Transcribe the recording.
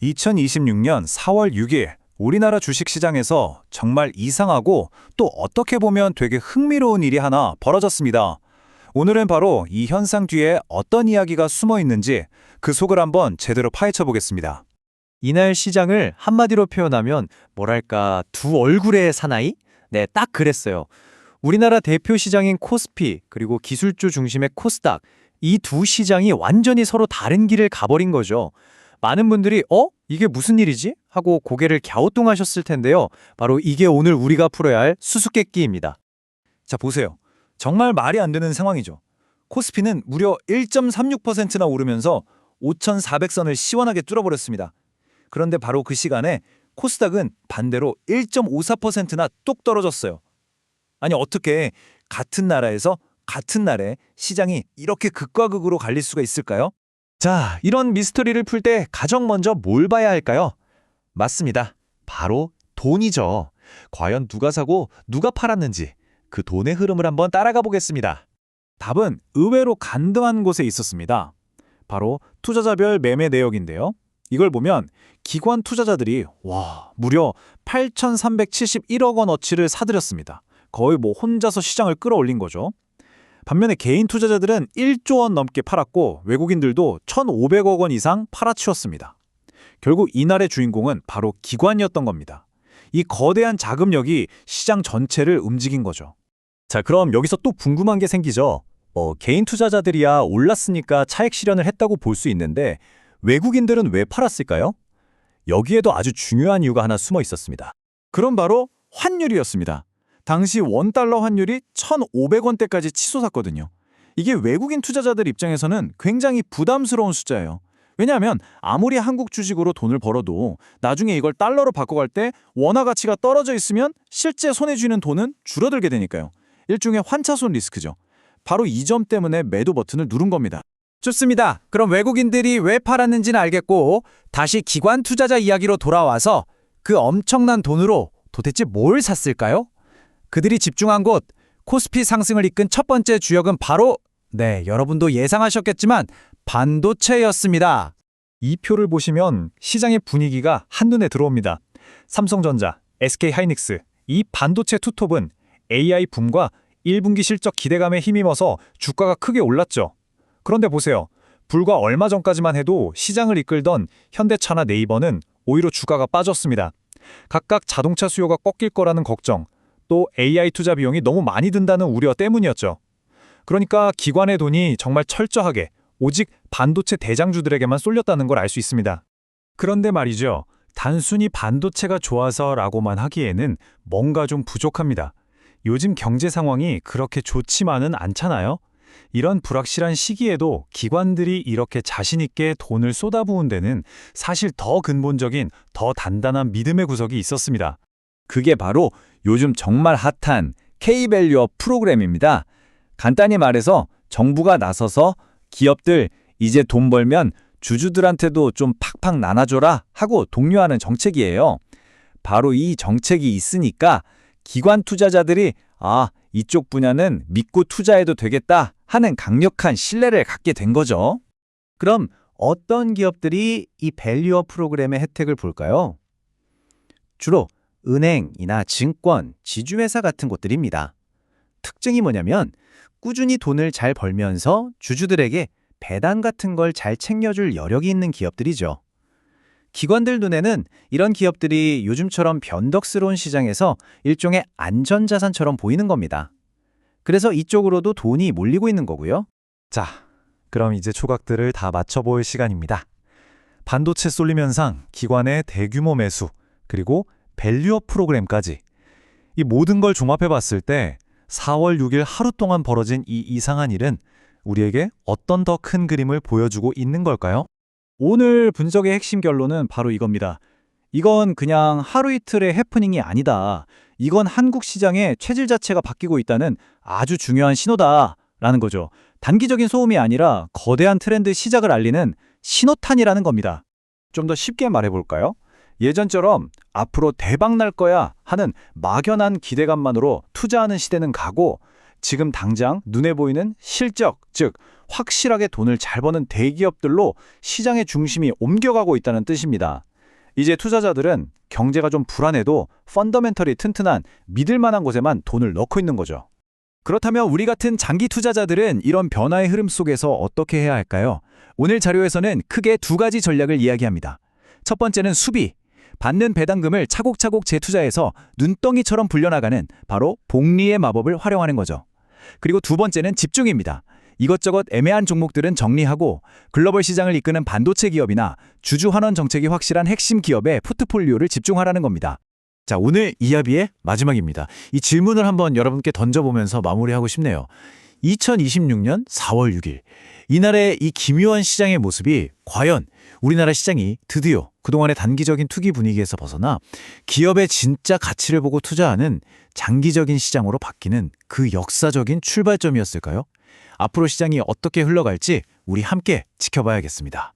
2026년 4월 6일 우리나라 주식시장에서 정말 이상하고 또 어떻게 보면 되게 흥미로운 일이 하나 벌어졌습니다. 오늘은 바로 이 현상 뒤에 어떤 이야기가 숨어 있는지 그 속을 한번 제대로 파헤쳐 보겠습니다. 이날 시장을 한마디로 표현하면 뭐랄까 두 얼굴의 사나이? 네, 딱 그랬어요. 우리나라 대표 시장인 코스피 그리고 기술주 중심의 코스닥 이 두 시장이 완전히 서로 다른 길을 가버린 거죠. 많은 분들이 이게 무슨 일이지? 하고 고개를 갸우뚱하셨을 텐데요. 바로 이게 오늘 우리가 풀어야 할 수수께끼입니다. 자, 보세요. 정말 말이 안 되는 상황이죠. 코스피는 무려 1.36%나 오르면서 5,400선을 시원하게 뚫어버렸습니다. 그런데 바로 그 시간에 코스닥은 반대로 1.54%나 뚝 떨어졌어요. 아니, 어떻게 같은 나라에서 같은 날에 시장이 이렇게 극과 극으로 갈릴 수가 있을까요? 자, 이런 미스터리를 풀 때 가장 먼저 뭘 봐야 할까요? 맞습니다. 바로 돈이죠. 과연 누가 사고 누가 팔았는지 그 돈의 흐름을 한번 따라가 보겠습니다. 답은 의외로 간단한 곳에 있었습니다. 바로 투자자별 매매 내역인데요. 이걸 보면 기관 투자자들이 무려 8,371억 원어치를 사들였습니다. 거의 혼자서 시장을 끌어올린 거죠. 반면에 개인 투자자들은 1조 원 넘게 팔았고 외국인들도 1,500억 원 이상 팔아치웠습니다. 결국 이날의 주인공은 바로 기관이었던 겁니다. 이 거대한 자금력이 시장 전체를 움직인 거죠. 자, 그럼 여기서 또 궁금한 게 생기죠. 개인 투자자들이야 올랐으니까 차익 실현을 했다고 볼 수 있는데 외국인들은 왜 팔았을까요? 여기에도 아주 중요한 이유가 하나 숨어 있었습니다. 그럼 바로 환율이었습니다. 당시 원달러 환율이 1,500원대까지 치솟았거든요. 이게 외국인 투자자들 입장에서는 굉장히 부담스러운 숫자예요. 왜냐하면 아무리 한국 주식으로 돈을 벌어도 나중에 이걸 달러로 바꿔갈 때 원화 가치가 떨어져 있으면 실제 손에 쥐는 돈은 줄어들게 되니까요. 일종의 환차손 리스크죠. 바로 이 점 때문에 매도 버튼을 누른 겁니다. 좋습니다. 그럼 외국인들이 왜 팔았는지는 알겠고 다시 기관 투자자 이야기로 돌아와서 그 엄청난 돈으로 도대체 뭘 샀을까요? 그들이 집중한 곳, 코스피 상승을 이끈 첫 번째 주역은 바로 여러분도 예상하셨겠지만 반도체였습니다. 이 표를 보시면 시장의 분위기가 한눈에 들어옵니다. 삼성전자, SK하이닉스, 이 반도체 투톱은 AI 붐과 1분기 실적 기대감에 힘입어서 주가가 크게 올랐죠. 그런데 보세요. 불과 얼마 전까지만 해도 시장을 이끌던 현대차나 네이버는 오히려 주가가 빠졌습니다. 각각 자동차 수요가 꺾일 거라는 걱정, 또 AI 투자 비용이 너무 많이 든다는 우려 때문이었죠. 그러니까 기관의 돈이 정말 철저하게 오직 반도체 대장주들에게만 쏠렸다는 걸 알 수 있습니다. 그런데 말이죠. 단순히 반도체가 좋아서라고만 하기에는 뭔가 좀 부족합니다. 요즘 경제 상황이 그렇게 좋지만은 않잖아요. 이런 불확실한 시기에도 기관들이 이렇게 자신 있게 돈을 쏟아부은 데는 사실 더 근본적인, 더 단단한 믿음의 구석이 있었습니다. 그게 바로 요즘 정말 핫한 K-밸류업 프로그램입니다. 간단히 말해서 정부가 나서서 기업들 이제 돈 벌면 주주들한테도 좀 팍팍 나눠줘라 하고 독려하는 정책이에요. 바로 이 정책이 있으니까 기관 투자자들이 이쪽 분야는 믿고 투자해도 되겠다 하는 강력한 신뢰를 갖게 된 거죠. 그럼 어떤 기업들이 이 밸류업 프로그램의 혜택을 볼까요? 주로 은행이나 증권, 지주회사 같은 곳들입니다. 특징이 뭐냐면 꾸준히 돈을 잘 벌면서 주주들에게 배당 같은 걸 잘 챙겨줄 여력이 있는 기업들이죠. 기관들 눈에는 이런 기업들이 요즘처럼 변덕스러운 시장에서 일종의 안전자산처럼 보이는 겁니다. 그래서 이쪽으로도 돈이 몰리고 있는 거고요. 자, 그럼 이제 조각들을 다 맞춰볼 시간입니다. 반도체 쏠림 현상, 기관의 대규모 매수, 그리고 밸류업 프로그램까지. 이 모든 걸 종합해봤을 때 4월 6일 하루 동안 벌어진 이 이상한 일은 우리에게 어떤 더 큰 그림을 보여주고 있는 걸까요? 오늘 분석의 핵심 결론은 바로 이겁니다. 이건 그냥 하루 이틀의 해프닝이 아니다. 이건 한국 시장의 체질 자체가 바뀌고 있다는 아주 중요한 신호다라는 거죠. 단기적인 소음이 아니라 거대한 트렌드 시작을 알리는 신호탄이라는 겁니다. 좀 더 쉽게 말해볼까요? 예전처럼 앞으로 대박 날 거야 하는 막연한 기대감만으로 투자하는 시대는 가고 지금 당장 눈에 보이는 실적, 즉 확실하게 돈을 잘 버는 대기업들로 시장의 중심이 옮겨가고 있다는 뜻입니다. 이제 투자자들은 경제가 좀 불안해도 펀더멘털이 튼튼한 믿을 만한 곳에만 돈을 넣고 있는 거죠. 그렇다면 우리 같은 장기 투자자들은 이런 변화의 흐름 속에서 어떻게 해야 할까요? 오늘 자료에서는 크게 두 가지 전략을 이야기합니다. 첫 번째는 수비. 받는 배당금을 차곡차곡 재투자해서 눈덩이처럼 불려나가는 바로 복리의 마법을 활용하는 거죠. 그리고 두 번째는 집중입니다. 이것저것 애매한 종목들은 정리하고 글로벌 시장을 이끄는 반도체 기업이나 주주 환원 정책이 확실한 핵심 기업에 포트폴리오를 집중하라는 겁니다. 자, 오늘 이야기의 마지막입니다. 이 질문을 한번 여러분께 던져보면서 마무리하고 싶네요. 2026년 4월 6일, 이날의 이 기묘한 시장의 모습이 과연 우리나라 시장이 드디어 그동안의 단기적인 투기 분위기에서 벗어나 기업의 진짜 가치를 보고 투자하는 장기적인 시장으로 바뀌는 그 역사적인 출발점이었을까요? 앞으로 시장이 어떻게 흘러갈지 우리 함께 지켜봐야겠습니다.